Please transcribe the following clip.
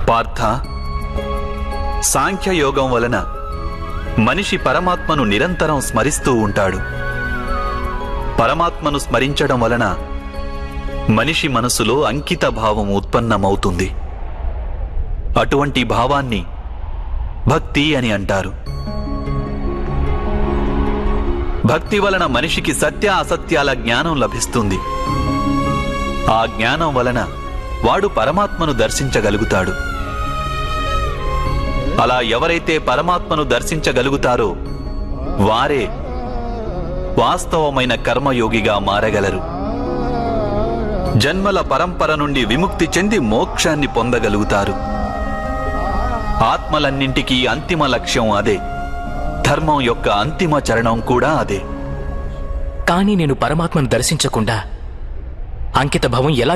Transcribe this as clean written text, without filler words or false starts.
పార్థ, సాంఖ్యయోగం వలన మనిషి పరమాత్మను నిరంతరం స్మరిస్తూ ఉంటాడు. పరమాత్మను స్మరించడం వలన మనిషి మనసులో అంకిత భావం ఉత్పన్నమవుతుంది. అటువంటి భావాన్ని భక్తి అని అంటారు. భక్తి వలన మనిషికి సత్య అసత్యాల జ్ఞానం లభిస్తుంది. ఆ జ్ఞానం వలన వాడు పరమాత్మను దర్శించగలుగుతాడు. అలా ఎవరైతే పరమాత్మను దర్శించగలుగుతారో వారే వాస్తవమైన కర్మయోగిగా మారగలరు. జన్మల పరంపర నుండి విముక్తి చెంది మోక్షాన్ని పొందగలుగుతారు. ఆత్మలన్నింటికీ అంతిమ లక్ష్యం అదే. ధర్మం యొక్క అంతిమ చరణం కూడా అదే. కానీ నేను పరమాత్మను దర్శించకుండా అంకిత భావం ఎలా